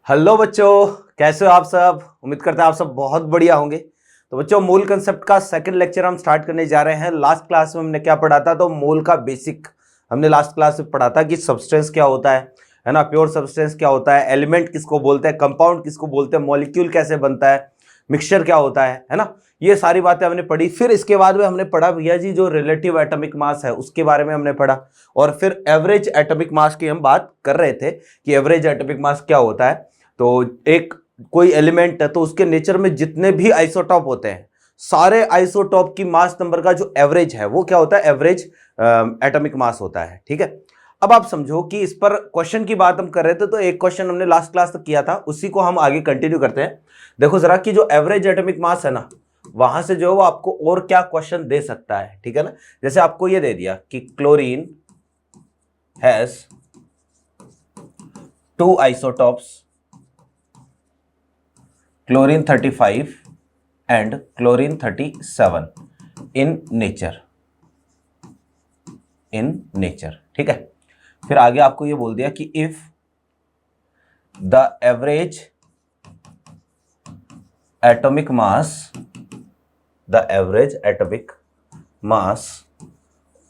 Hello बच्चों, कैसे हो आप सब। उम्मीद करते हैं आप सब बहुत बढ़िया होंगे। तो बच्चों, मूल कंसेप्ट का सेकंड लेक्चर हम स्टार्ट करने जा रहे हैं। लास्ट क्लास में हमने क्या पढ़ा था, तो मूल का बेसिक हमने लास्ट क्लास में पढ़ा था कि सब्सटेंस क्या होता है ना, प्योर सब्सटेंस क्या होता है, एलिमेंट किसको बोलते हैं, कंपाउंड किसको बोलते हैं, मॉलिक्यूल कैसे बनता है, मिक्सचर क्या होता है ना, ये सारी बातें हमने पढ़ी। फिर इसके बाद में हमने पढ़ा भैया जी जो रिलेटिव एटॉमिक मास है उसके बारे में हमने पढ़ा, और फिर एवरेज एटॉमिक मास की हम बात कर रहे थे कि एवरेज एटॉमिक मास क्या होता है। तो एक कोई एलिमेंट है तो उसके नेचर में जितने भी आइसोटॉप होते हैं, सारे आइसोटॉप की मास नंबर का जो एवरेज है वो क्या होता है, एवरेज एटॉमिक मास होता है। ठीक है, अब आप समझो कि इस पर क्वेश्चन की बात हम कर रहे थे, तो एक क्वेश्चन हमने लास्ट क्लास तक किया था, उसी को हम आगे कंटिन्यू करते हैं। देखो जरा कि जो एवरेज एटॉमिक मास है ना, वहां से जो वो आपको और क्या क्वेश्चन दे सकता है। ठीक है ना, जैसे आपको ये दे दिया कि chlorine has 2 isotopes, chlorine 35 and chlorine 37 in nature। ठीक है, फिर आगे आपको ये बोल दिया कि if the average atomic mass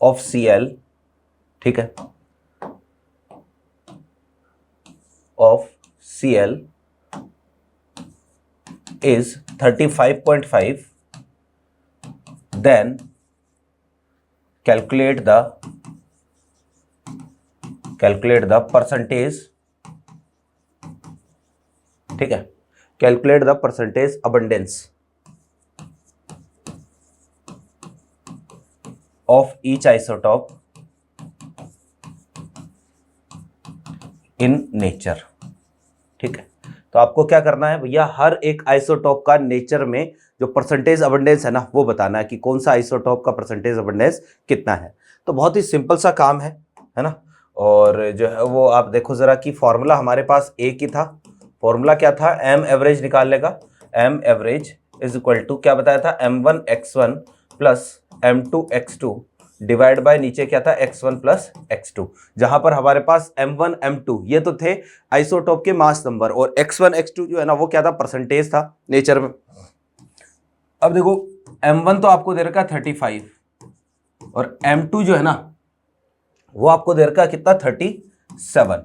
of Cl, ठीक है, of Cl is 35.5, then calculate the percentage, ठीक है, calculate the percentage abundance of each isotope in nature। ठीक है, तो आपको क्या करना है भैया, हर एक आइसोटॉप का नेचर में जो परसेंटेज अबंडेंस है ना वो बताना है कि कौन सा आइसोटॉप का परसेंटेज अबंडेंस कितना है। तो बहुत ही सिंपल सा काम है ना। और जो है वो आप देखो जरा कि फॉर्मूला हमारे पास एक ही था। फॉर्मूला क्या था, एम एवरेज निकालने का। M average is equal to क्या बताया था, m1x1 plus m2x2 divide by नीचे क्या था, x1 प्लस x2, जहां पर हमारे पास m1 m2 ये तो थे आइसोटॉप के मास नंबर, और x1 x2 जो है ना वो क्या था, परसेंटेज था नेचर में। अब देखो m1 तो आपको दे रखा 35, और m2 जो है ना वो आपको दे रखा कितना, 37,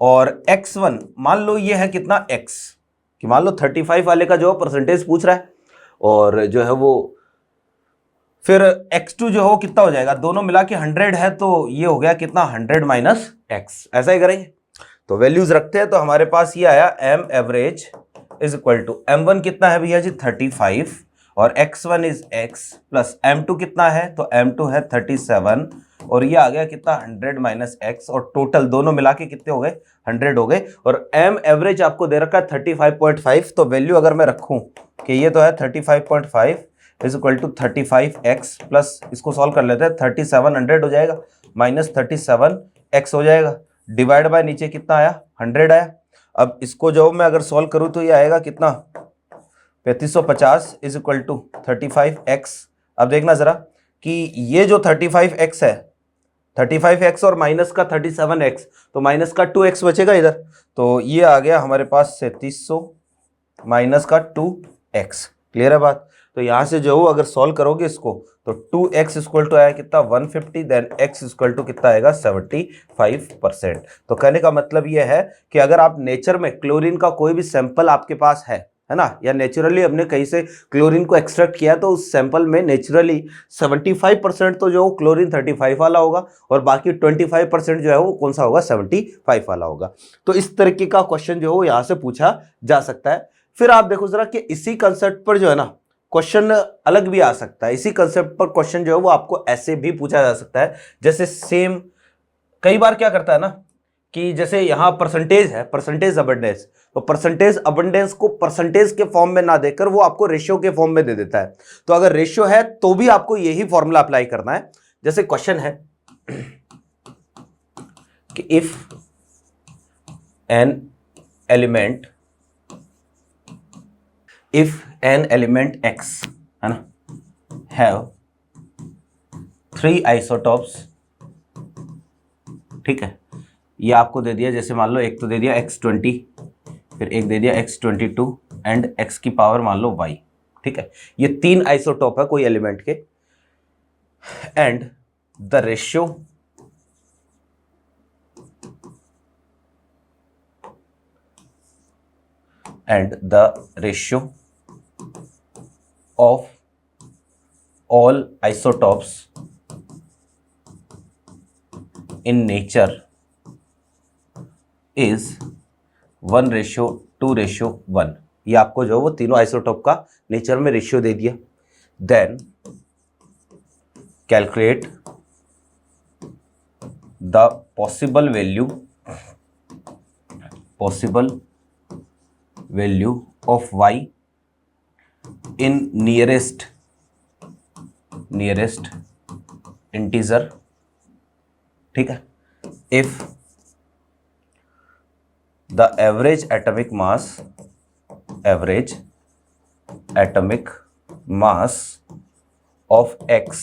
और x1 मान लो ये है कितना x, कि मान लो 35 वाले का जो परसेंटेज पूछ रहा है, और जो है वो फिर x2 जो हो कितना हो जाएगा, दोनों मिला के 100 है, तो ये हो गया कितना, 100 माइनस x। ऐसा ही करेंगे, तो वैल्यूज रखते हैं। तो हमारे पास ये आया m average is equal to m1 कितना है भैया जी 35, और x1 is x plus m2 कितना है, तो m2 है 37, और ये आ गया कितना 100 माइनस x, और टोटल दोनों मिला के कितने हो गए, 100 हो गए। और m एवरेज आपको दे रखा है 35.5, तो वैल्यू अगर मैं रखूं कि ये तो है 35.5 is equal to 35x plus, इसको सॉल्व कर लेते हैं, 3700 हो जाएगा माइनस 37x हो जाएगा, डिवाइड बाय नीचे कितना आया, 100 आया। अब इसको जो मैं अगर सॉल्व करूं तो ये आएगा कितना, 3550 इज इक्वल टू 35x। अब देखना जरा कि ये जो 35x है, 35x और माइनस का 37x, तो माइनस का 2x बचेगा इधर, तो ये आ गया हमारे पास 3300 माइनस का 2x। क्लियर है बात। तो यहां से जो अगर सॉल्व करोगे इसको, तो 2x इक्वल टू आया कितना 150, देन x इक्वल टू कितना आएगा 75%। तो कहने का मतलब ये है कि अगर आप नेचर में क्लोरीन का कोई भी सैंपल आपके पास है ना, या नेचुरली हमने कहीं से क्लोरीन को एक्सट्रैक्ट किया, तो उस सैंपल में नेचुरली 75% तो जो क्लोरीन 35 वाला होगा, और बाकी 25% जो है वो कौन सा होगा, 75 वाला होगा। तो इस तरीके का क्वेश्चन जो है यहां से पूछा जा सकता है। फिर आप देखो जरा कि इसी कंसेप्ट पर जो है ना क्वेश्चन अलग भी आ सकता है। इसी कंसेप्ट पर क्वेश्चन जो है वो आपको ऐसे भी पूछा जा सकता है, जैसे सेम कई बार क्या करता है ना कि जैसे यहां परसेंटेज है, परसेंटेज अबंडेंस, तो परसेंटेज अबंडेंस को परसेंटेज के फॉर्म में ना देकर वो आपको रेशियो के फॉर्म में दे देता है। तो अगर रेशियो है तो भी आपको यही फॉर्मूला अप्लाई करना है। जैसे क्वेश्चन है कि इफ एन एलिमेंट x है ना हैव 3 आइसोटॉप्स, ठीक है, ये आपको दे दिया, जैसे मान लो एक तो दे दिया x20, फिर एक दे दिया x22 एंड x की पावर मान लो y। ठीक है, ये 3 आइसोटोप है कोई एलिमेंट के, and the ratio of all isotopes in nature is 1:2:1। ये आपको जो वो तीनों आइसोटोप का नेचर में रेशियो दे दिया। Then calculate the possible value of y in nearest integer। ठीक है, if the average atomic mass of x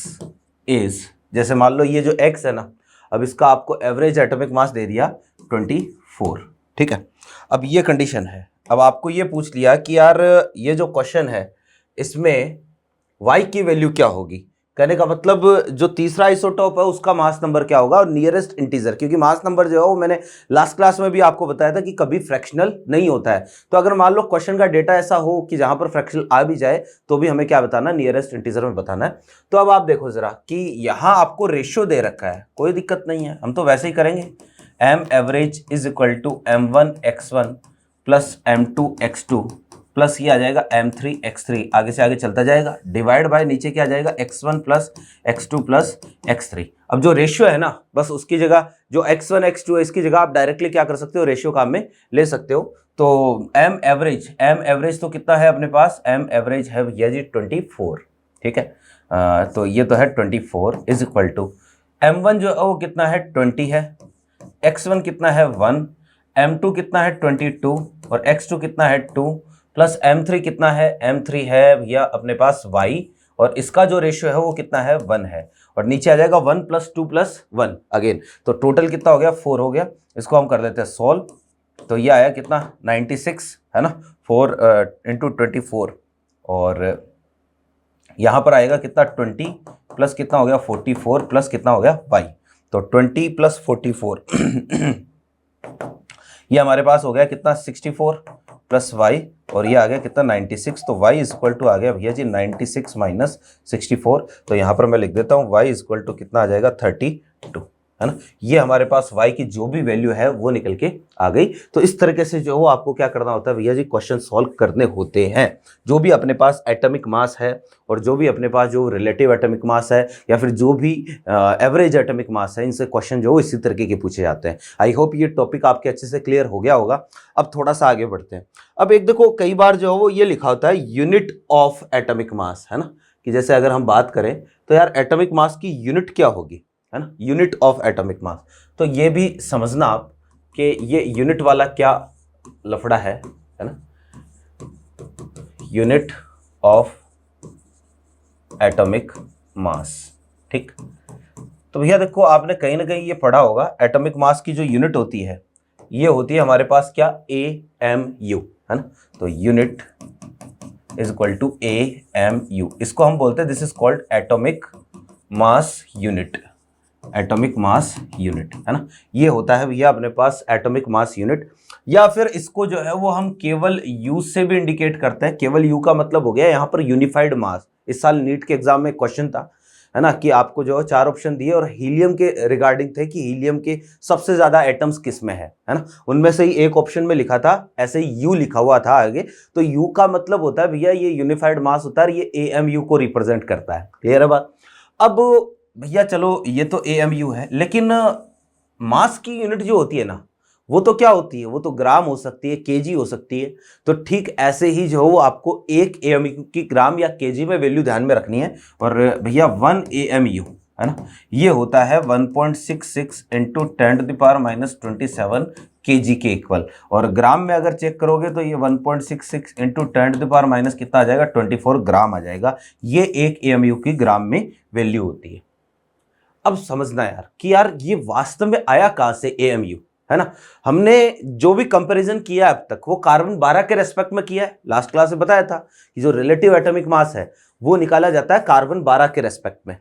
is, जैसे मान लो ये जो x है ना, अब इसका आपको एवरेज एटॉमिक मास दे दिया 24। ठीक है, अब ये कंडीशन है। अब आपको ये पूछ लिया कि यार ये जो क्वेश्चन है इसमें y की वैल्यू क्या होगी। कहने का मतलब जो तीसरा आइसोटोप है उसका मास नंबर क्या होगा, और नियरेस्ट इंटीजर, क्योंकि मास नंबर जो है वो मैंने लास्ट क्लास में भी आपको बताया था कि कभी फ्रैक्शनल नहीं होता है। तो अगर मान लो क्वेश्चन का डेटा ऐसा हो कि जहां पर फ्रैक्शनल आ भी जाए तो भी हमें क्या बताना, नियरेस्ट इंटीजर में बताना है। तो अब आप देखो जरा कि यहां आपको रेशियो दे रखा है, कोई दिक्कत नहीं है, हम तो वैसे ही करेंगे। m average is equal to m1x1 plus m2x2 plus ये आ जाएगा m3x3, आगे से आगे चलता जाएगा, डिवाइड बाय नीचे क्या आ जाएगा x1 plus x2 plus x3। अब जो रेशियो है ना, बस उसकी जगह जो x1 x2 है इसकी जगह आप डायरेक्टली क्या कर सकते हो, रेशियो काम में ले सकते हो। तो m एवरेज तो कितना है अपने पास, m एवरेज है भैया जी 24। ठीक है, तो ये तो है 24 इज इक्वल टू m1 जो है वो कितना है 20 है, x1 कितना है 1, m2 कितना है 22 और x2 कितना है 2 प्लस m3 कितना है, m3 है भैया अपने पास y, और इसका जो रेशियो है वो कितना है 1 है, और नीचे आ जाएगा 1 प्लस 2 प्लस 1 अगेन। तो टोटल कितना हो गया 4 हो गया। इसको हम कर लेते हैं सॉल्व, तो ये आया कितना 96 है ना, 4 इंटू 24, और यहाँ पर आएगा कितना 20 प्लस कितना हो गया 44 प्लस कितना हो गया y, तो 20 प्लस 44 ये हमारे पास हो गया कितना 64 प्लस y, और ये आ गया कितना 96। तो y इज इक्वल टू आ गया भैया जी 96 माइनस 64। तो यहाँ पर मैं लिख देता हूँ y इज इक्वल टू कितना आ जाएगा 32, है ना। ये हमारे पास y की जो भी वैल्यू है वो निकल के आ गई। तो इस तरीके से जो आपको क्या करना होता है भैया जी, क्वेश्चन सॉल्व करने होते हैं। जो भी अपने पास एटॉमिक मास है और जो भी अपने पास जो रिलेटिव एटॉमिक मास है या फिर जो भी एवरेज एटॉमिक मास है, इनसे क्वेश्चन जो इसी तरीके के पूछे जाते हैं। आई होप ये टॉपिक आपके अच्छे से क्लियर हो गया होगा। अब थोड़ा सा आगे बढ़ते हैं। अब एक देखो, कई बार जो है वो ये लिखा होता है यूनिट ऑफ एटॉमिक मास, है ना, कि जैसे अगर हम बात करें तो यार एटॉमिक मास की यूनिट क्या होगी, है ना, यूनिट ऑफ एटॉमिक मास। तो ये भी समझना आप कि ये यूनिट वाला क्या लफड़ा है ना, यूनिट ऑफ एटॉमिक मास। ठीक, तो भैया देखो आपने कहीं ना कहीं ये पढ़ा होगा, एटॉमिक मास की जो यूनिट होती है ये होती है हमारे पास क्या, AMU, है ना। तो unit is equal to AMU, इसको हम बोलते हैं this is called atomic mass unit, atomic mass unit, है ना। ये होता है भैया अपने पास एटॉमिक मास यूनिट, या फिर इसको जो है वो हम केवल U से भी इंडिकेट करते हैं। केवल U का मतलब हो गया यहाँ पर यूनिफाइड मास। इस साल नीट के एग्जाम में क्वेश्चन था, है ना, कि आपको जो 4 ऑप्शन दिए और हीलियम के रिगार्डिंग थे कि हीलियम के सबसे ज्यादा एटम्स किस में है ना। उनमें से ही एक ऑप्शन में लिखा था, ऐसे ही U लिखा हुआ था आगे। तो U का मतलब होता है भैया ये यूनिफाइड मास होता है, ये AMU को रिप्रेजेंट करता है। क्लियर है बात। अब भैया चलो ये तो AMU है, लेकिन मास की यूनिट जो होती है ना वो तो क्या होती है, वो तो ग्राम हो सकती है, केजी हो सकती है। तो ठीक ऐसे ही जो वो आपको एक AMU की ग्राम या केजी में वैल्यू ध्यान में रखनी है। और भैया 1 AMU, है ना, ये होता है 1.66 इंटू 10⁻⁻27 केजी के इक्वल। और ग्राम में अगर चेक करोगे तो ये 1.66 इंटू 10⁻⁻ कितना आ जाएगा 24 ग्राम आ जाएगा। ये एक AMU की ग्राम में वैल्यू होती है। अब समझना यार कि यार ये वास्तव में आया कहां से AMU, है ना। हमने जो भी कंपैरिजन किया अब तक वो कार्बन 12 के रेस्पेक्ट में किया है। लास्ट क्लास में बताया था कि जो रिलेटिव एटॉमिक मास है वो निकाला जाता है कार्बन 12 के रेस्पेक्ट में।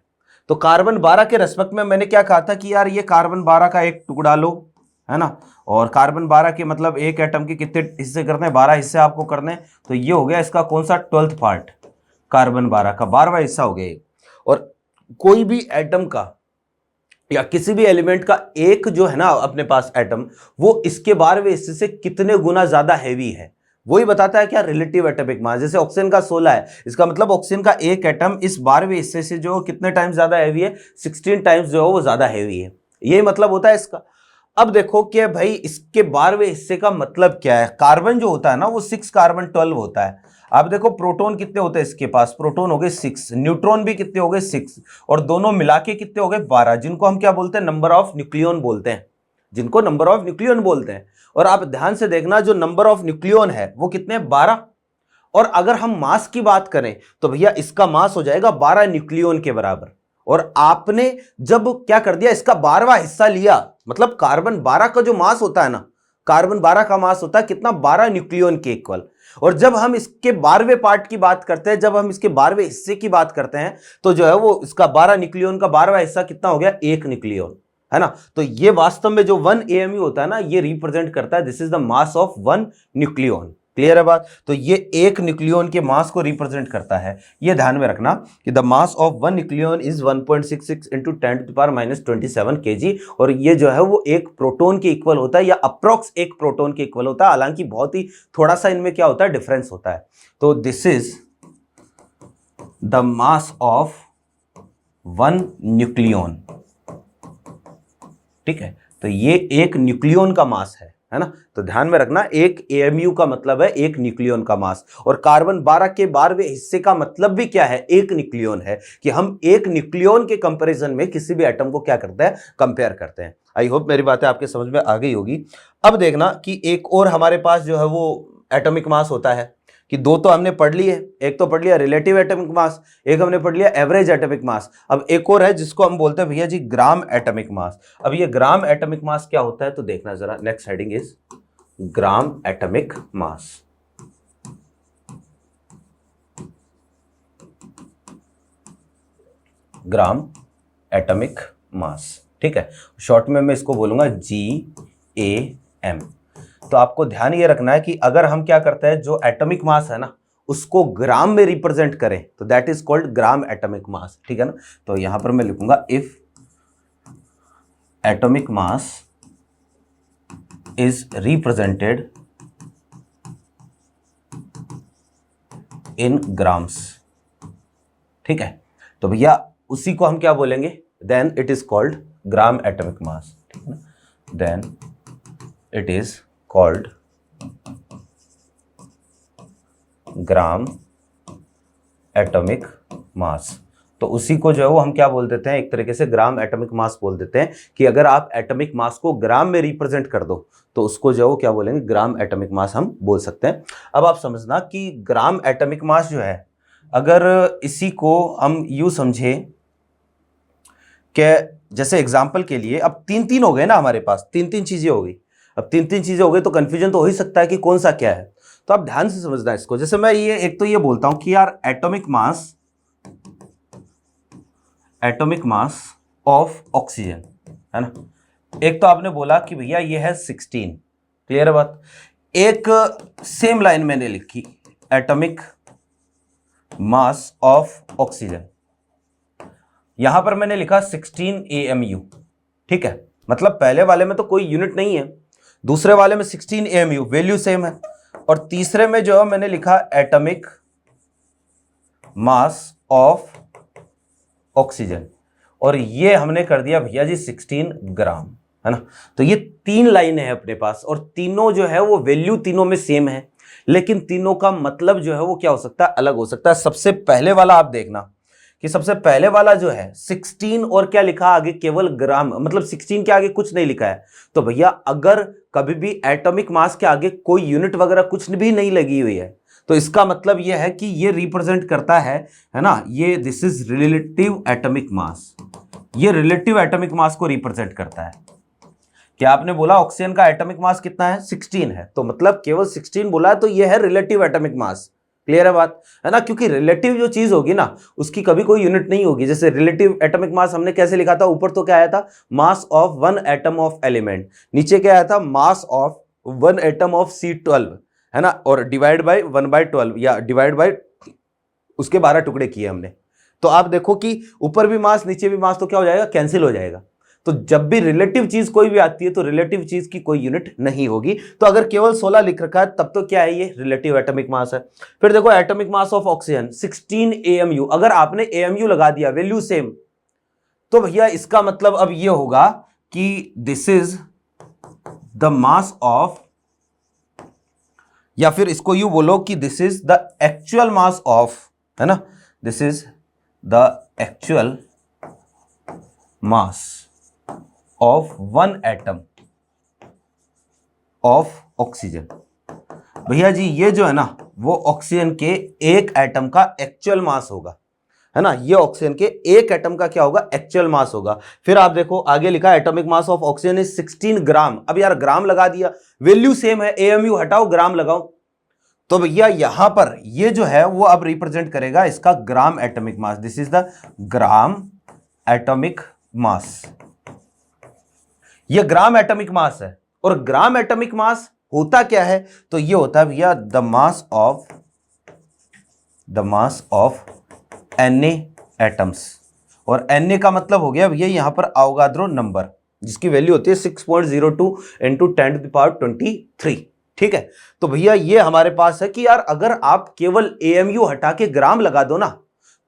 तो कार्बन 12 के रेस्पेक्ट में मैंने क्या कहा था कि यार ये कार्बन 12 का एक टुकड़ा लो, है ना, और कार्बन 12 के मतलब एक एटम के कितने हिस्से करने हैं, 12 हिस्से आपको करने हैं। तो ये हो गया इसका कौन सा 12th पार्ट, कार्बन 12 का 12वां हिस्सा हो गया ये। और कोई भी एटम का या किसी भी एलिमेंट का एक जो है ना अपने पास एटम, वो इसके 12वें हिस्से से कितने गुना ज्यादा हैवी है वही बताता है क्या, रिलेटिव एटॉमिक मास। जैसे ऑक्सीजन का 16 है, इसका मतलब ऑक्सीजन का एक एटम इस 12वें हिस्से से जो कितने टाइम्स ज्यादा हैवी है, 16 टाइम्स जो है वो ज्यादा हैवी है। यही मतलब होता है इसका। अब देखो कि भाई इसके 12वें हिस्से का मतलब क्या है। कार्बन जो होता है ना वो 6 कार्बन 12 होता है। अब देखो प्रोटॉन कितने होते हैं इसके पास, प्रोटॉन हो गए 6, न्यूट्रॉन भी कितने हो गए 6, और दोनों मिला के कितने हो गए 12, जिनको हम क्या बोलते हैं, नंबर ऑफ न्यूक्लियन बोलते हैं, जिनको नंबर ऑफ न्यूक्लियन बोलते हैं। और आप ध्यान से देखना जो नंबर ऑफ न्यूक्लियन है वो कितने, 12। और अगर हम मास की बात करें तो भैया इसका मास हो जाएगा 12 न्यूक्लियन के बराबर। और आपने जब क्या कर दिया, इसका 12वां हिस्सा लिया, मतलब कार्बन 12 का जो मास होता है ना, कार्बन 12 का मास होता है कितना, 12 न्यूक्लियन के इक्वल। और जब हम इसके 12वें पार्ट की बात करते हैं, जब हम इसके 12वें हिस्से की बात करते हैं, तो जो है वो इसका 12 न्यूक्लियन का 12वां हिस्सा कितना हो गया, 1 न्यूक्लियन, है ना। तो ये वास्तव में जो 1 AMU होता है ना, ये रिप्रेजेंट करता है, this is the mass of 1 nucleon. Clear है बात। तो ये 1 न्यूक्लियन के मास को रिप्रेजेंट करता है। ये ध्यान में रखना कि the mass of 1 nucleon is 1.66 into 10⁻⁻27 kg। और ये जो है वो एक प्रोटॉन के इक्वल होता है, या अप्रोक्स एक प्रोटॉन के इक्वल होता है। हालांकि बहुत ही थोड़ा सा इनमें क्या होता है, डिफरेंस होता है। तो this is the mass of 1 nucleon, ठीक है। तो ये एक न्यूक्लियन का मास है ना। तो ध्यान में रखना, एक AMU का मतलब है एक न्यूक्लियन का मास, और कार्बन 12 के 12वें हिस्से का मतलब भी क्या है, एक न्यूक्लियन है, कि हम एक न्यूक्लियन के कंपैरिजन में किसी भी एटम को क्या करते हैं, कंपेयर करते हैं। आई होप मेरी बातें आपके समझ में आ गई होगी। अब देखना कि एक और हमारे पास जो है वो एटॉमिक मास होता है, कि दो तो हमने पढ़ लिए, एक तो पढ़ लिया रिलेटिव एटॉमिक मास, एक हमने पढ़ लिया एवरेज एटॉमिक मास। अब एक और है जिसको हम बोलते हैं भैया जी ग्राम एटॉमिक मास। अब ये ग्राम एटॉमिक मास क्या होता है तो देखना जरा, next heading is gram atomic mass. Gram atomic mass, ठीक है, शॉर्ट में मैं इसको बोलूंगा GAM। तो आपको ध्यान ये रखना है कि अगर हम क्या करते हैं, जो एटॉमिक मास है ना उसको ग्राम में रिप्रेजेंट करें तो that is called gram atomic mass, ठीक है ना। तो यहां पर मैं लिखूंगा if atomic mass is represented in grams, ठीक है। तो भैया उसी को हम क्या बोलेंगे, then it is called gram atomic mass, ठीक है ना। Then it is called gram atomic mass. तो उसी को जो है वो हम क्या बोल देते हैं, एक तरीके से ग्राम एटॉमिक मास बोल देते हैं, कि अगर आप एटॉमिक मास को ग्राम में रिप्रेजेंट कर दो तो उसको जो है वो क्या बोलेंगे, ग्राम एटॉमिक मास हम बोल सकते हैं। अब आप समझना कि ग्राम एटॉमिक मास जो है, अगर इसी को हम यूं समझे कि जैसे एग्जाम्पल के लिए, अब 3 हो गए ना हमारे पास, 3 चीजें हो गई। अब 3 चीजें हो गई तो कंफ्यूजन तो हो ही सकता है कि कौन सा क्या है। तो आप ध्यान से समझना इसको। जैसे मैं ये एक तो ये बोलता हूं कि यार एटॉमिक मास ऑफ ऑक्सीजन, है ना। एक तो आपने बोला कि भैया ये है 16, क्लियर है बात। एक सेम लाइन मैंने लिखी, एटॉमिक मास ऑफ ऑक्सीजन, यहां पर मैंने लिखा 16 AMU, ठीक है। मतलब पहले वाले में तो कोई यूनिट नहीं है, दूसरे वाले में 16 AMU, वैल्यू सेम है, और तीसरे में जो है मैंने लिखा एटॉमिक मास ऑफ ऑक्सीजन, और ये हमने कर दिया भैया जी 16 ग्राम, है ना। तो ये 3 लाइनें हैं अपने पास, और तीनों जो है वो वैल्यू तीनों में सेम है, लेकिन तीनों का मतलब जो है वो क्या हो सकता है, अलग हो सकता है। सबसे पहले वाला आप देखना कि सबसे पहले वाला जो है 16 और क्या लिखा आगे, केवल ग्राम, मतलब 16 के आगे कुछ नहीं लिखा है। तो भैया अगर कभी भी एटॉमिक मास के आगे कोई यूनिट वगैरह कुछ भी नहीं लगी हुई है तो इसका मतलब यह है कि ये रिप्रेजेंट करता है ना, ये this is relative atomic mass, ये रिलेटिव एटॉमिक मास को रिप्रेजेंट करता है। क्या आपने बोला ऑक्सीजन का एटॉमिक मास कितना है? 16 है, तो मतलब केवल 16 बोला है, तो ये है रिलेटिव एटॉमिक मास। क्लियर है बात, है ना? क्योंकि रिलेटिव जो चीज होगी ना, उसकी कभी कोई यूनिट नहीं होगी। जैसे रिलेटिव एटॉमिक मास हमने कैसे लिखा था? ऊपर तो क्या आया था? Mass of one atom of element. नीचे क्या आया था? Mass of one atom of C12, है ना? और डिवाइड बाय 1/12, या डिवाइड बाय उसके 12 टुकड़े किए हमने। तो आप देखो कि ऊपर भी मास नीचे भी मास, तो क्या हो जाएगा? कैंसिल हो जाएगा। तो जब भी रिलेटिव चीज कोई भी आती है तो रिलेटिव चीज की कोई यूनिट नहीं होगी। तो अगर केवल 16 लिख रखा है तब तो क्या है? ये रिलेटिव एटॉमिक मास है। फिर देखो atomic mass of oxygen 16 AMU। अगर आपने AMU लगा दिया, वैल्यू सेम, तो भैया इसका मतलब अब ये होगा कि this is the mass of, या फिर इसको यूं बोलो कि this is the actual mass of, है ना? This is the actual mass of one atom of oxygen. भैया जी ये जो है ना, वो ऑक्सीजन के एक एटम का एक्चुअल मास होगा, है ना? ये ऑक्सीजन के एक एटम का क्या होगा? एक्चुअल मास होगा। फिर आप देखो आगे लिखा atomic mass of oxygen is 16 ग्राम। अब यार ग्राम लगा दिया, वैल्यू सेम है, AMU हटाओ ग्राम लगाओ, तो भैया यहां पर ये जो है वो अब रिप्रेजेंट करेगा इसका ग्राम atomic mass. This is the gram atomic मास। ये ग्राम एटॉमिक मास है। और ग्राम एटॉमिक मास होता क्या है? तो ये होता है भैया the mass of Na atoms. और Na का मतलब हो गया भैया यहां पर अवोगाद्रो नंबर, जिसकी वैल्यू होती है 6.02 इंटू 10⁻23। ठीक है, तो भैया ये हमारे पास है कि यार अगर आप केवल AMU हटा के ग्राम लगा दो ना,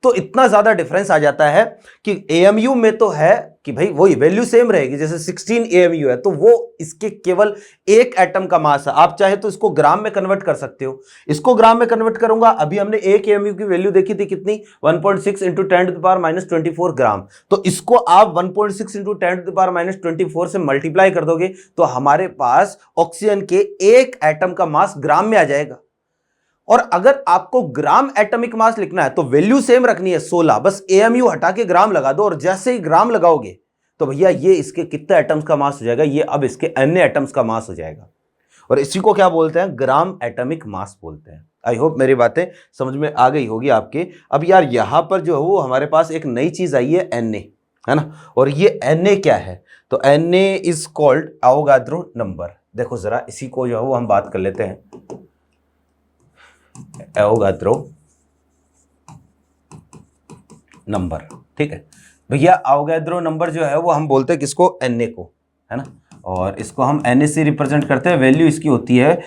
तो इतना ज्यादा डिफरेंस आ जाता है कि AMU में तो है कि भाई वही वैल्यू सेम रहेगी, जैसे 16 AMU है तो वो इसके केवल एक एटम का मास है। आप चाहे तो इसको ग्राम में कन्वर्ट कर सकते हो। इसको ग्राम में कन्वर्ट करूंगा, अभी हमने एक AMU की वैल्यू देखी थी कितनी? 1.6 इंटू 10⁻24 ग्राम। तो इसको आप 1.6 इंटू 10⁻24 से मल्टीप्लाई कर दोगे तो हमारे पास ऑक्सीजन के एक एटम का मास ग्राम में आ जाएगा। और अगर आपको ग्राम एटॉमिक मास लिखना है तो वैल्यू सेम रखनी है 16, बस AMU हटा के ग्राम लगा दो, और जैसे ही ग्राम लगाओगे तो भैया ये इसके कितने एटम्स का मास हो जाएगा? ये अब इसके अन्य एटम्स का मास हो जाएगा। और इसी को क्या बोलते हैं? ग्राम एटॉमिक मास बोलते हैं। आई होप मेरी बातें समझ में आ गई होगी आपके। अब यार यहां पर जो है वो हमारे पास एक नई चीज आई है, Na, है ना? और ये Na क्या है? तो Na is called Avogadro number. देखो जरा इसी को जो है वो हम बात कर लेते हैं, एवोगाद्रो नंबर। ठीक है भैया, अवोगाद्रो नंबर जो है वो हम बोलते हैं किसको? Na को, है ना? और इसको हम Na से रिप्रेजेंट करते हैं। वैल्यू इसकी होती है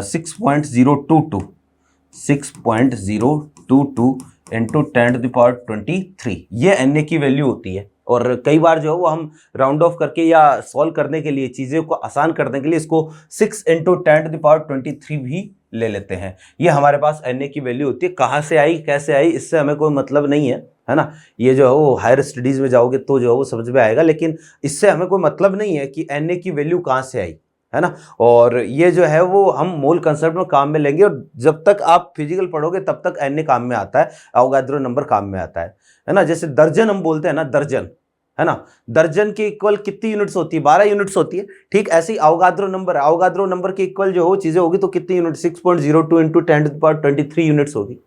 6.022 इंटू 10⁻23। ये Na की वैल्यू होती है। और कई बार जो है वो हम राउंड ऑफ करके या सॉल्व करने के लिए, चीज़ों को आसान करने के लिए इसको 6 इंटू 10⁻23 भी ले लेते हैं। ये हमारे पास Na की वैल्यू होती है। कहाँ से आई, कैसे आई, इससे हमें कोई मतलब नहीं है ना? ये जो है वो हायर स्टडीज़ में जाओगे तो जो है वो समझ में आएगा, लेकिन इससे हमें कोई मतलब नहीं है कि Na की वैल्यू कहाँ से आई, है ना? और ये जो है वो हम मोल कंसेप्ट में काम में लेंगे, और जब तक आप फिजिकल पढ़ोगे तब तक Na काम में आता है, अवोगाद्रो नंबर काम में आता है ना? जैसे दर्जन हम बोलते हैं ना, दर्जन, है ना? दर्जन के इक्वल कितनी यूनिट्स होती है? 12 यूनिट्स होती है। ठीक ऐसे ही अवोगाद्रो नंबर के इक्वल जो हो चीजें होगी तो कितनी यूनिट? 6.02 इंटू 10⁻23 यूनिट्स होगी।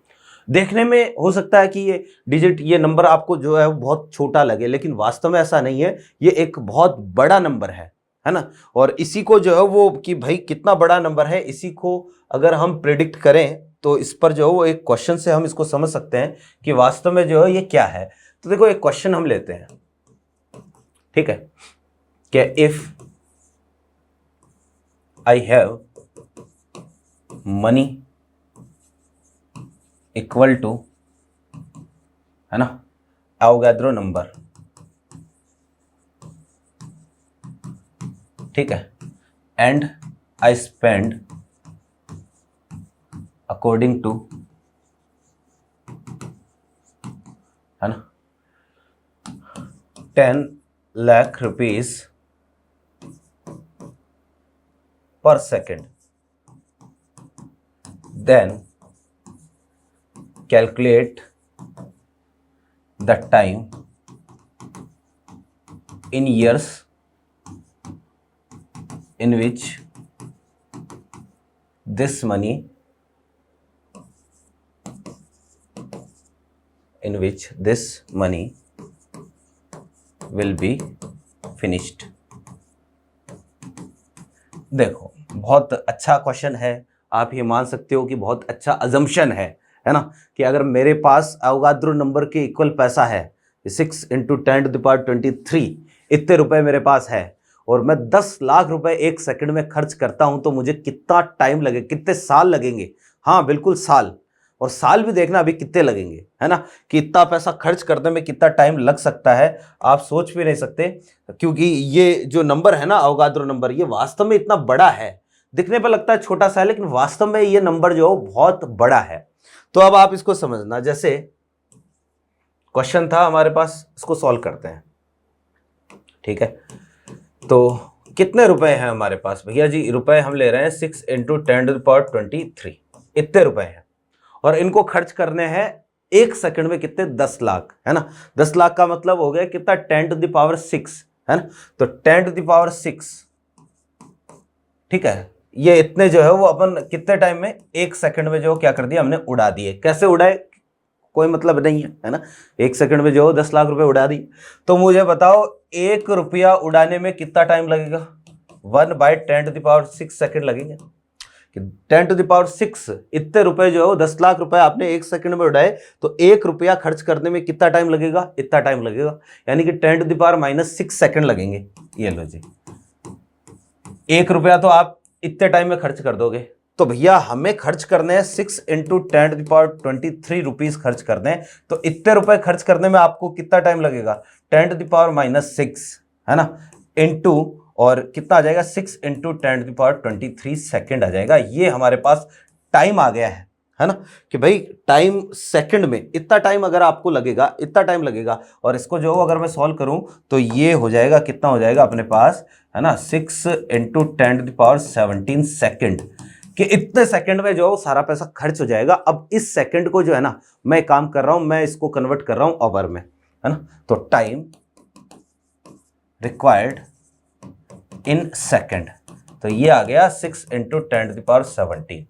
देखने में हो सकता है कि ये डिजिट, ये नंबर आपको जो है बहुत छोटा लगे, लेकिन वास्तव में ऐसा नहीं है। ये एक बहुत बड़ा नंबर है ना? और इसी को जो है वो कि भाई कितना बड़ा नंबर है, इसी को अगर हम प्रिडिक्ट करें तो इस पर जो है वो एक क्वेश्चन से हम इसको समझ सकते हैं कि वास्तव में जो है ये क्या है। तो देखो एक क्वेश्चन हम लेते हैं, ठीक है? क्या if I have money equal to, है ना, अवोगाद्रो नंबर, ठीक है, and I spend according to, है ना, 10 lakh rupees per second, then calculate the time in years in which this money will be finished। देखो बहुत अच्छा क्वेश्चन है, आप ये मान सकते हो कि बहुत अच्छा अजम्पशन है ना, कि अगर मेरे पास अवोगाद्रो नंबर के इक्वल पैसा है 6 × 10⁻23 इतने रुपए मेरे पास है और मैं 10 लाख रुपए एक सेकंड में खर्च करता हूं तो मुझे कितना टाइम लगेगा, कितने साल लगेंगे? हाँ बिल्कुल साल, और साल भी देखना अभी कितने लगेंगे, है ना, कि इतना पैसा खर्च करने में कितना टाइम लग सकता है आप सोच भी नहीं सकते, क्योंकि ये जो नंबर है ना अवोगाद्रो नंबर, ये वास्तव में इतना बड़ा है। दिखने पर लगता है छोटा सा है लेकिन वास्तव में ये नंबर जो बहुत बड़ा है। तो अब आप इसको समझना, जैसे क्वेश्चन था हमारे पास, इसको सॉल्व करते हैं, ठीक है। तो कितने रुपए हैं हमारे पास भैया जी? रुपए हम ले रहे हैं 6 × 10⁻23 इतने रुपए हैं, और इनको खर्च करने हैं एक सेकंड में कितने? 10 लाख, है ना। 10 लाख का मतलब हो गया कितना? 10⁻6, है ना। तो 10⁻6, ठीक है, ये इतने जो है वो अपन कितने टाइम में? एक सेकंड में जो क्या कर दिया हमने, उड़ा दिए। कैसे उड़ाए कोई मतलब नहीं है ना, एक सेकंड में जो 10 लाख रुपए उड़ा दिए। तो मुझे बताओ 1 रुपया उड़ाने में कितना टाइम लगेगा? 1/10⁻6 सेकंड लगेंगे। 10⁻6 इतने रुपए जो है 10 लाख रुपए आपने एक सेकंड में उड़ाए, तो 1 रुपया खर्च करने में कितना टाइम लगेगा? इतना टाइम लगेगा, यानी कि 10⁻6 सेकंड लगेंगे। ये लो जी, 1 रुपया तो आप इतने टाइम में खर्च कर दोगे। तो भैया हमें खर्च करने हैं 6 × 10⁻23 रुपीज खर्च करने हैं, तो इतने रुपए खर्च करने में आपको कितना टाइम लगेगा? 10⁻6, है ना, इनटू, और कितना आ जाएगा? 6 × 10⁻23 सेकंड आ जाएगा। ये हमारे पास टाइम आ गया है ना, कि भाई टाइम सेकंड में इतना टाइम अगर आपको लगेगा, इतना टाइम लगेगा। और इसको जो अगर मैं सॉल्व करूं तो ये हो जाएगा, कितना हो जाएगा अपने पास, है ना, 6 × 10⁻17 सेकंड, कि इतने सेकंड में जो सारा पैसा खर्च हो जाएगा। अब इस सेकंड को जो है ना, मैं काम कर रहा हूं, मैं इसको कन्वर्ट कर रहा हूं आवर में, है ना। तो टाइम रिक्वायर्ड इन सेकंड, तो ये आ गया 6 × 10⁻17।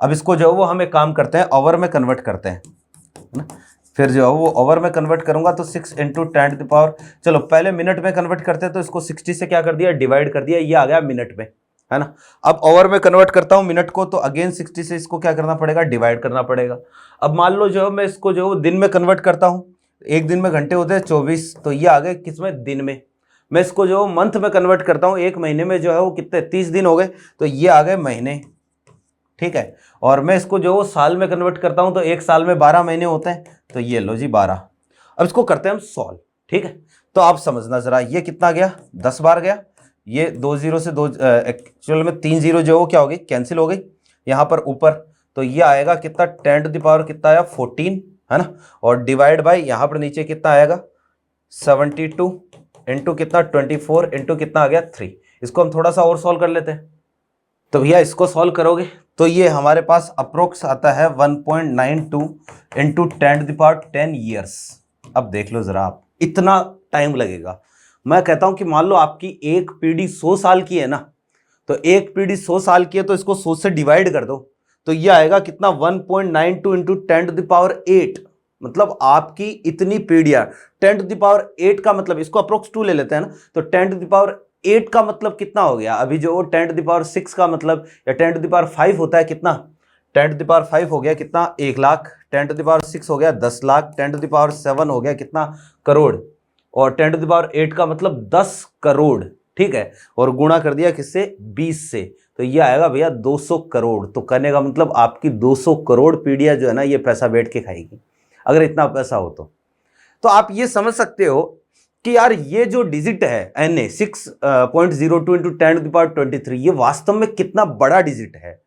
अब इसको जो वो हम एक काम करते हैं, आवर में कन्वर्ट करते हैं, है ना। फिर जो है वो आवर में कन्वर्ट करूंगा तो 6 × 10⁻, चलो पहले मिनट में कन्वर्ट करते हैं, तो इसको 60 से क्या कर दिया? डिवाइड कर दिया, ये आ गया मिनट में, है ना। अब आवर में कन्वर्ट करता हूं मिनट को, तो अगेन 60 से इसको क्या करना पड़ेगा? डिवाइड करना पड़ेगा। अब मान लो जो मैं इसको जो दिन में कन्वर्ट करता हूं, एक दिन में घंटे होते हैं 24, तो ये आ गए किसमें? दिन में। मैं इसको जो मंथ में कन्वर्ट करता हूं, एक महीने में जो है वो कितने? 30 दिन हो गए, तो ये आ गए महीने, ठीक है। और मैं इसको जो साल में कन्वर्ट करता हूं, तो एक साल में 12 महीने होते हैं, तो ये लो जी 12। अब इसको करते हैं हम सॉल्व, ठीक है। तो आप समझना जरा, ये कितना गया? 10 बार गया। ये 2 0 से 2, एक्चुअल में 3 0 जो क्या हो गई? कैंसिल हो गई यहाँ पर ऊपर। तो ये आएगा कितना? 10⁻ कितना आया? 14, है ना। और डिवाइड बाई यहाँ पर नीचे कितना आएगा? 72 इंटू कितना? 24 इंटू कितना आ गया? 3। इसको हम थोड़ा सा और सॉल्व कर लेते हैं। तो भैया इसको सॉल्व करोगे तो ये हमारे पास अप्रोक्स आता है 1.92 इंटू 10⁻10 ईयर्स। अब देख लो जरा आप, इतना टाइम लगेगा। मैं कहता हूं कि मान लो आपकी एक पीढ़ी 100 साल की है ना, तो एक पीढ़ी 100 साल की है, तो इसको 100 से डिवाइड कर दो, तो ये आएगा कितना? 1.92 इंटू 10⁸, मतलब आपकी इतनी पीढ़ियां। 10⁸ का मतलब, इसको अप्रोक्स 2 ले लेते हैं ना, तो 10⁸ का मतलब कितना हो गया? अभी जो 10⁶ का मतलब, या 10⁵ होता है कितना? 10⁵ हो गया कितना? 1 लाख। 10⁶ हो गया 10 लाख। 10⁷ हो गया कितना? करोड़। और 10⁸ का मतलब 10 करोड़, ठीक है। और गुणा कर दिया किससे? 20 से, तो ये आएगा भैया 200 करोड़। तो कहने का मतलब आपकी 200 करोड़ पीढ़ियां जो है ना, ये पैसा बैठ के खाएगी, अगर इतना पैसा हो तो आप ये समझ सकते हो कि यार ये जो डिजिट है Na 6.02 इंटू 10⁻23, ये वास्तव में कितना बड़ा डिजिट है।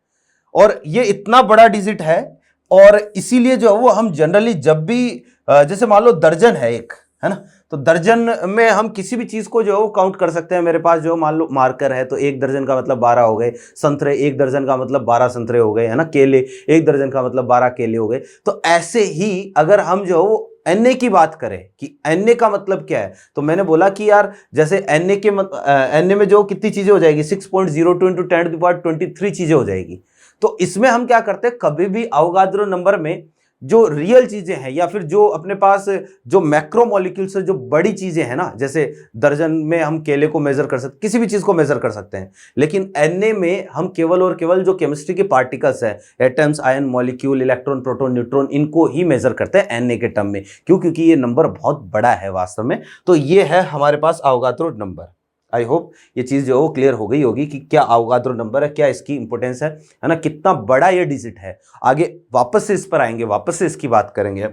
और ये इतना बड़ा डिजिट है, और इसीलिए जो है वो हम जनरली जब भी जैसे मान लो दर्जन है एक, है ना, तो दर्जन में हम किसी भी चीज को जो है वो काउंट कर सकते हैं। मेरे पास जो मान लो मार्कर है, तो 1 दर्जन का मतलब 12 हो गए। संतरे 1 दर्जन का मतलब 12 संतरे हो गए, है ना। केले 1 दर्जन का मतलब 12 केले हो गए। तो ऐसे ही अगर हम जो Na की बात करें कि Na का मतलब क्या है, तो मैंने बोला कि यार जैसे Na में जो कितनी चीजें हो जाएगी 6.02 इंटू 10⁻23 चीजें हो जाएगी। तो इसमें हम क्या करते हैं, कभी भी अवोगाद्रो नंबर में जो रियल चीजें हैं या फिर जो अपने पास जो मैक्रो मॉलिक्यूल से जो बड़ी चीजें हैं ना, जैसे दर्जन में हम केले को मेजर कर सकते, किसी भी चीज को मेजर कर सकते हैं, लेकिन Na में हम केवल और केवल जो केमिस्ट्री के पार्टिकल्स है, atoms, ion, molecule, electron, proton, neutron, इनको ही मेजर करते हैं Na के टर्म में। क्यों? क्योंकि ये नंबर बहुत बड़ा है वास्तव में। तो ये है हमारे पास अवोगाद्रो नंबर। आई होप ये चीज जो है वो क्लियर हो गई होगी कि क्या अवोगाद्रो नंबर है, क्या इसकी इंपोर्टेंस है ना, कितना बड़ा ये डिजिट है। आगे वापस से इस पर आएंगे, वापस से इसकी बात करेंगे।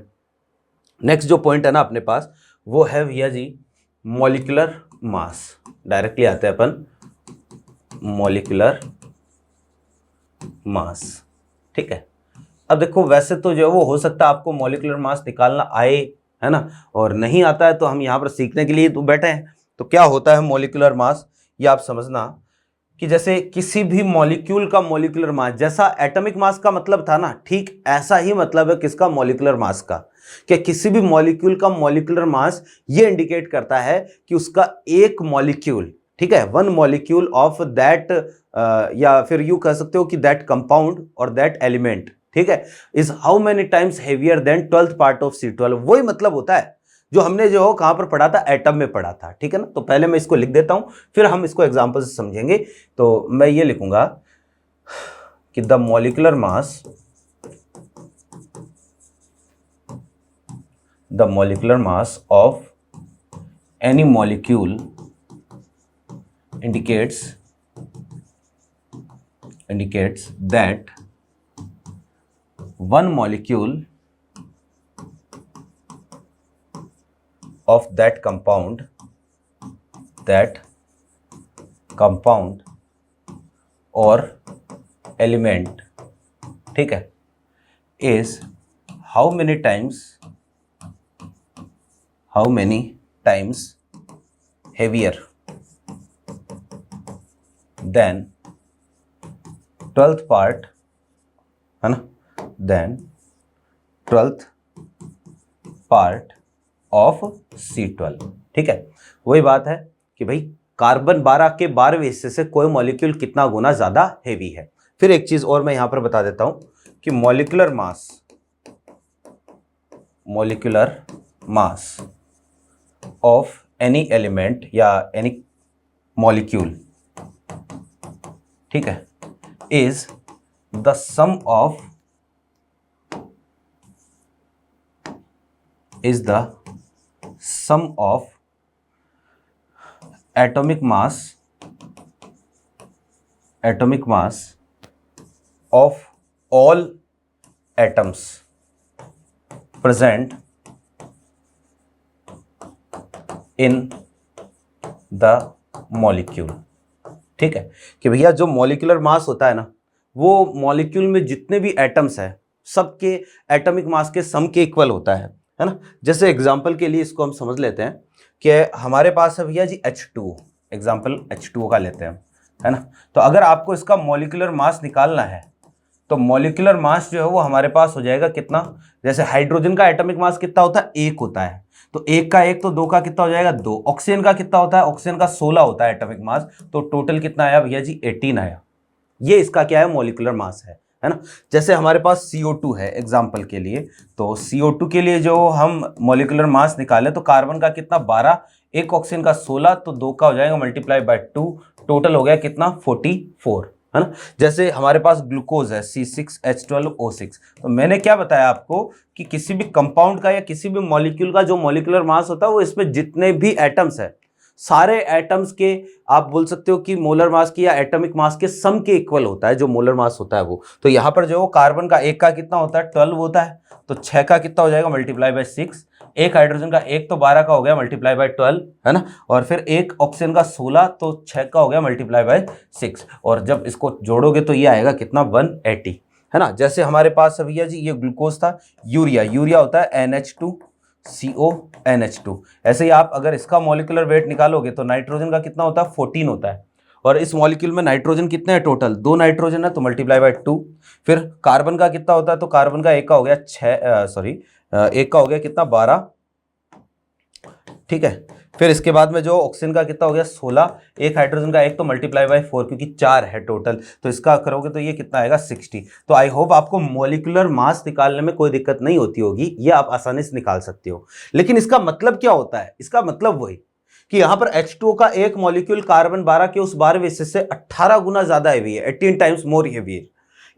नेक्स्ट जो पॉइंट है ना अपने पास, वो है भैया जी मॉलिक्यूलर मास। डायरेक्टली आते हैं अपन मॉलिक्यूलर मास। ठीक है, अब देखो वैसे तो जो है वो हो सकता है आपको मॉलिक्यूलर मास निकालना आए, है ना, और नहीं आता है तो हम यहाँ पर सीखने के लिए तो बैठे हैं। तो क्या होता है मॉलिक्यूलर मास, ये आप समझना कि जैसे किसी भी मॉलिक्यूल का मॉलिक्यूलर मास, जैसा एटॉमिक मास का मतलब था ना, ठीक ऐसा ही मतलब है किसका, मॉलिक्यूलर मास का। कि किसी भी मॉलिक्यूल का मॉलिक्यूलर मास ये इंडिकेट करता है कि उसका एक मॉलिक्यूल, ठीक है, वन मॉलिक्यूल ऑफ दैट, या फिर यू कह सकते हो कि दैट कंपाउंड और दैट एलिमेंट, ठीक है, is how many times heavier than 12th part of C12। वही मतलब होता है जो हमने जो कहां पर पढ़ा था, एटम में पढ़ा था। ठीक है ना, तो पहले मैं इसको लिख देता हूं, फिर हम इसको एग्जांपल से समझेंगे। तो मैं ये लिखूंगा कि the molecular mass of any molecule indicates that one molecule of that compound or element, ठीक है, is how many times heavier than 12th part, है ना, than 12th part of C12। ठीक है, वही बात है कि भाई कार्बन 12 के 12वें हिस्से से कोई मॉलिक्यूल कितना गुना ज्यादा हेवी है। फिर एक चीज और मैं यहां पर बता देता हूं कि molecular mass of any element या एनी मॉलिक्यूल, ठीक है, is the sum of atomic mass of all atoms present in the molecule। ठीक है, कि भैया जो मॉलिक्यूलर मास होता है ना, वो मॉलिक्यूल में जितने भी एटम्स हैं सबके एटॉमिक मास के सम के इक्वल होता है ना। जैसे एग्जांपल के लिए इसको हम समझ लेते हैं कि हमारे पास है भैया जी H2, एग्जांपल H2O का लेते हैं, है ना। तो अगर आपको इसका मॉलिक्यूलर मास निकालना है तो मॉलिक्यूलर मास जो है वो हमारे पास हो जाएगा कितना, जैसे हाइड्रोजन का एटॉमिक मास कितना होता है, 1 होता है, तो 1 का 1 तो 2 का कितना हो जाएगा, 2। ऑक्सीजन का कितना होता है, ऑक्सीजन का 16 होता है एटॉमिक मास, तो टोटल कितना आया भैया जी, 18 आया। ये इसका क्या है, मॉलिक्यूलर मास है ना। जैसे हमारे पास CO2 है एग्जांपल के लिए, तो CO2 के लिए जो हम मॉलिक्यूलर मास निकाले तो कार्बन का कितना 12, एक ऑक्सीजन का 16, तो 2 का हो जाएगा मल्टीप्लाई बाय 2, टोटल हो गया कितना 44, है ना। जैसे हमारे पास ग्लूकोज है C6H12O6, तो मैंने क्या बताया आपको कि किसी भी कंपाउंड का या किसी भी मॉलिक्यूल का जो मॉलिक्यूलर मास होता है वो इसमें जितने भी एटम्स है, सारे एटम्स के आप बोल सकते हो कि मोलर मास की या एटॉमिक मास के सम के इक्वल होता है जो मोलर मास होता है वो। तो यहाँ पर जो कार्बन का 1 का कितना होता है, 12 होता है, तो 6 का कितना हो जाएगा मल्टीप्लाई बाय 6, एक हाइड्रोजन का 1 तो 12 का हो गया मल्टीप्लाई बाय 12, है ना, और फिर एक ऑक्सीजन का 16, तो 6 का हो गया मल्टीप्लाई बाय 6, और जब इसको जोड़ोगे तो ये आएगा कितना 180, है ना। जैसे हमारे पास भैया जी ये ग्लूकोज था, यूरिया होता है NH2CO NH2। ऐसे ही आप अगर इसका मॉलिक्यूलर वेट निकालोगे तो नाइट्रोजन का कितना होता है 14 होता है, और इस मॉलिक्यूल में नाइट्रोजन कितने हैं टोटल, 2 नाइट्रोजन है तो मल्टीप्लाई बाय 2। फिर कार्बन का कितना होता है, तो कार्बन का एक का हो गया 6, सॉरी एक का हो गया कितना 12, ठीक है। फिर इसके बाद में जो ऑक्सीजन का कितना हो गया 16, एक हाइड्रोजन का एक, तो मल्टीप्लाई बाय 4 क्योंकि 4 है टोटल, तो इसका करोगे तो ये कितना आएगा 60। तो आई होप आपको मॉलिक्यूलर मास निकालने में कोई दिक्कत नहीं होती होगी, ये आप आसानी से निकाल सकते हो। लेकिन इसका मतलब क्या होता है, इसका मतलब वही कि यहां पर H2O का एक मॉलिक्यूल कार्बन 12 के उस 12 बेसिस से 18 गुना ज्यादा हैवी है, 18 टाइम्स मोर हेवी है।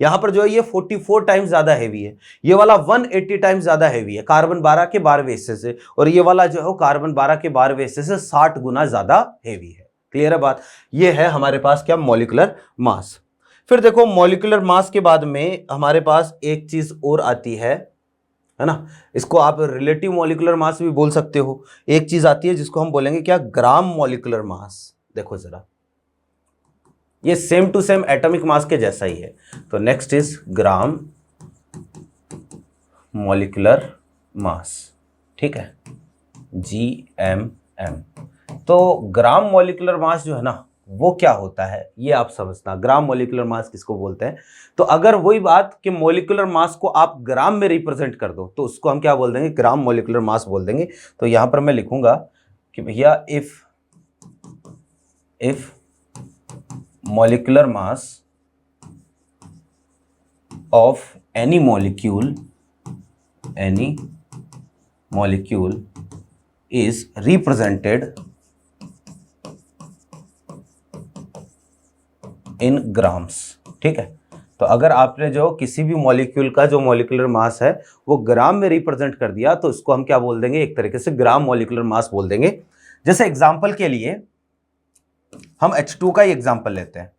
यहां पर जो है ये 44 टाइम्स ज्यादा हैवी है, ये वाला 180 टाइम्स ज्यादा हैवी है कार्बन 12 के 12 बेसिस से, और ये वाला जो है कार्बन 12 के 12 बेसिस से 60 गुना ज्यादा हैवी है। क्लियर है बात, ये है हमारे पास क्या मॉलिक्यूलर मास। फिर देखो मॉलिक्यूलर मास के बाद में हमारे पास एक चीज और आती है ना, इसको आप रिलेटिव मॉलिक्यूलर मास भी बोल सकते हो। एक चीज आती है जिसको हम बोलेंगे क्या, ग्राम मॉलिक्यूलर मास। देखो जरा, ये same to same atomic mass के जैसा ही है। तो next is gram molecular mass, ठीक है, GMM। तो ग्राम मॉलिक्यूलर मास जो है ना वो क्या होता है ये आप समझना, ग्राम मॉलिक्यूलर मास किसको बोलते हैं। तो अगर वही बात कि मॉलिक्यूलर मास को आप ग्राम में रिप्रेजेंट कर दो तो उसको हम क्या बोल देंगे, ग्राम मॉलिक्यूलर मास बोल देंगे। तो यहां पर मैं लिखूंगा कि भैया if molecular mass of any molecule is represented in grams, ठीक है। तो अगर आपने जो किसी भी मॉलिक्यूल का जो मॉलिक्यूलर मास है वो ग्राम में रिप्रेजेंट कर दिया तो इसको हम क्या बोल देंगे, एक तरीके से ग्राम मॉलिक्यूलर मास बोल देंगे। जैसे एग्जांपल के लिए हम H2 का ही एग्जांपल लेते हैं।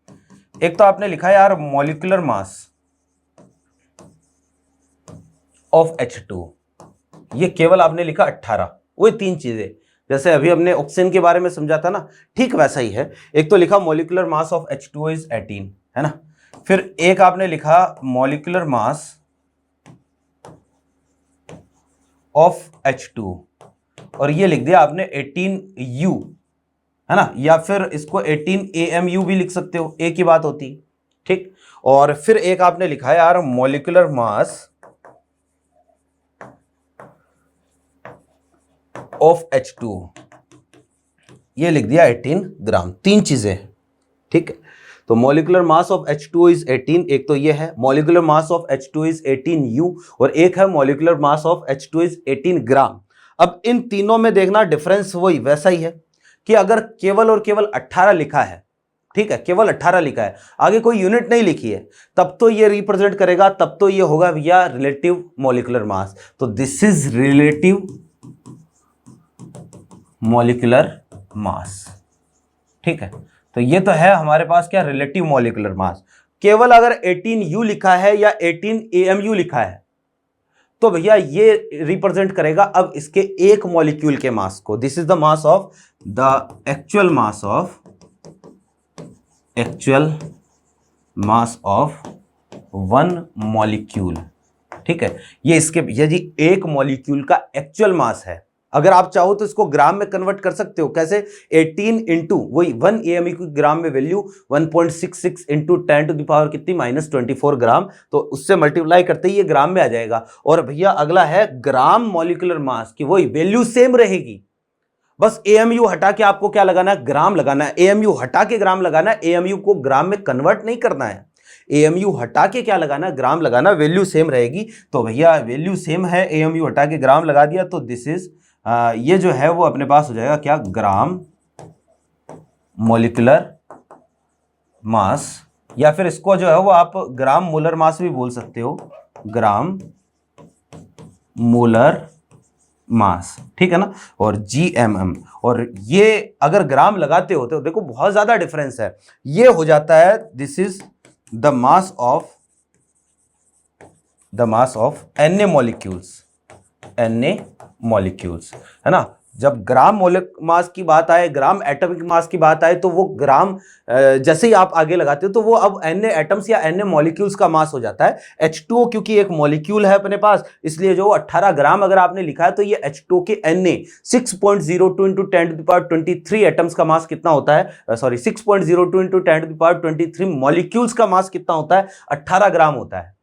एक तो आपने लिखा है यार मॉलिक्यूलर मास ऑफ H2, ये केवल आपने लिखा 18। वही 3 चीजें जैसे अभी हमने ऑक्सीजन के बारे में समझा था ना, ठीक वैसा ही है। एक तो लिखा molecular mass of H2O is 18, है ना। फिर एक आपने लिखा मॉलिक्यूलर मास ऑफ H2 और ये लिख दिया आपने 18U, है ना, या फिर इसको 18AMU भी लिख सकते हो, एक ही बात होती, ठीक। और फिर एक आपने लिखा है यार मॉलिक्यूलर मास ऑफ H2, ये लिख दिया 18 ग्राम। 3 चीजें, ठीक। तो molecular mass of H2O is 18, एक तो ये है molecular mass of H2O is 18U, और एक है molecular mass of H2O is 18 ग्राम। अब इन तीनों में देखना डिफरेंस वही वैसा ही है कि अगर केवल और केवल 18 लिखा है, ठीक है, केवल 18 लिखा है, आगे कोई यूनिट नहीं लिखी है, तब तो ये रिप्रेजेंट करेगा, तब तो ये होगा भैया रिलेटिव मॉलिक्यूलर मास। तो this is relative molecular mass, ठीक है। तो ये तो है हमारे पास क्या, रिलेटिव मॉलिक्यूलर मास। केवल अगर 18U लिखा है या 18AMU लिखा है तो भैया ये रिप्रेजेंट करेगा अब इसके एक मॉलिक्यूल के मास को। This is the mass of the actual mass of one molecule, ठीक है। ये इसके भैया जी एक मॉलिक्यूल का एक्चुअल मास है। अगर आप चाहो तो इसको ग्राम में कन्वर्ट कर सकते हो, कैसे, 18 इंटू वही 1 AMU की ग्राम में value 1.66 into 10 to the power कितनी -24 ग्राम, तो उससे मल्टीप्लाई करते ही ये ग्राम में आ जाएगा। और भैया अगला है ग्राम मॉलिक्यूलर मास की वही वैल्यू सेम रहेगी, बस AMU हटा के आपको क्या लगाना है, ग्राम लगाना है। AMU हटा के ग्राम लगाना है, AMU को ग्राम में कन्वर्ट नहीं करना है। AMU हटा के क्या लगाना है, ग्राम लगाना, वैल्यू सेम रहेगी। तो भैया वैल्यू सेम है, AMU हटा के ग्राम लगा दिया, तो दिस इज ये जो है वो अपने पास हो जाएगा क्या, ग्राम मॉलिक्यूलर मास, या फिर इसको जो है वो आप ग्राम मोलर मास भी बोल सकते हो, ग्राम मोलर मास, ठीक है ना। और GMM, और ये अगर ग्राम लगाते हो तो देखो बहुत ज्यादा डिफरेंस है। ये हो जाता है this is the mass of Na molecules, है ना। जब ग्राम मोलर मास की बात आए, ग्राम एटॉमिक मास की बात आए, तो वो ग्राम जैसे ही आप आगे लगाते हो तो वो अब एन एटम्स या एन मॉलिक्यूल्स का मास हो जाता है। H2O क्योंकि एक मॉलिक्यूल है अपने पास, इसलिए जो 18 ग्राम अगर आपने लिखा है तो ये H2O के Na 6.02 इंटू 10⁻23 एटम्स का मास कितना होता है, सॉरी 6.02 इंटू 10⁻23 मॉलिक्यूल्स का मास कितना होता है, 18 ग्राम होता है।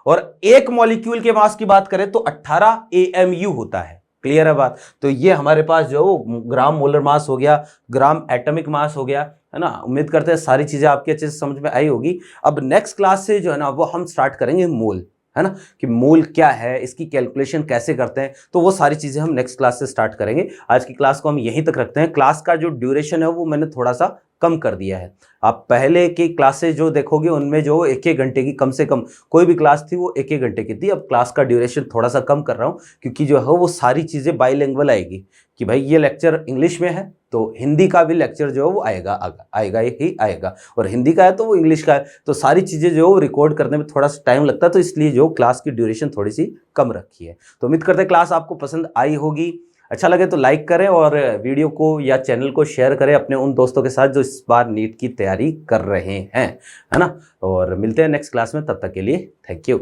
और एक मॉलिक्यूल के मास की बात करें तो 18 AMU होता है। क्लियर है बात? तो ये हमारे पास जो ग्राम मोलर मास हो गया, ग्राम एटॉमिक मास हो गया, है ना। उम्मीद करते हैं सारी चीजें आपकी अच्छे से समझ में आई होगी। अब नेक्स्ट क्लास से जो है ना वो हम स्टार्ट करेंगे मोल, है ना, कि मोल क्या है, इसकी कैलकुलेशन कैसे करते हैं, तो वो सारी चीजें हम नेक्स्ट क्लास से स्टार्ट करेंगे। आज की क्लास को हम यहीं तक रखते हैं। क्लास का जो ड्यूरेशन है वो मैंने थोड़ा सा कम कर दिया है। आप पहले की क्लासेस जो देखोगे उनमें जो 1-1 घंटे की, कम से कम कोई भी क्लास थी वो 1-1 घंटे की थी। अब क्लास का ड्यूरेशन थोड़ा सा कम कर रहा हूँ, क्योंकि जो है वो सारी चीज़ें बाइलिंगुअल आएगी, कि भाई ये लेक्चर इंग्लिश में है तो हिंदी का भी लेक्चर जो है वो आएगा ही आएगा, और हिंदी का है तो वो इंग्लिश का है, तो सारी चीज़ें जो है रिकॉर्ड करने में थोड़ा सा टाइम लगता है, तो इसलिए जो क्लास की ड्यूरेशन थोड़ी सी कम रखी है। तो उम्मीद करते हैं क्लास आपको पसंद आई होगी। अच्छा लगे तो लाइक करें और वीडियो को या चैनल को शेयर करें अपने उन दोस्तों के साथ जो इस बार नीट की तैयारी कर रहे हैं, है ना। और मिलते हैं नेक्स्ट क्लास में, तब तक के लिए थैंक यू।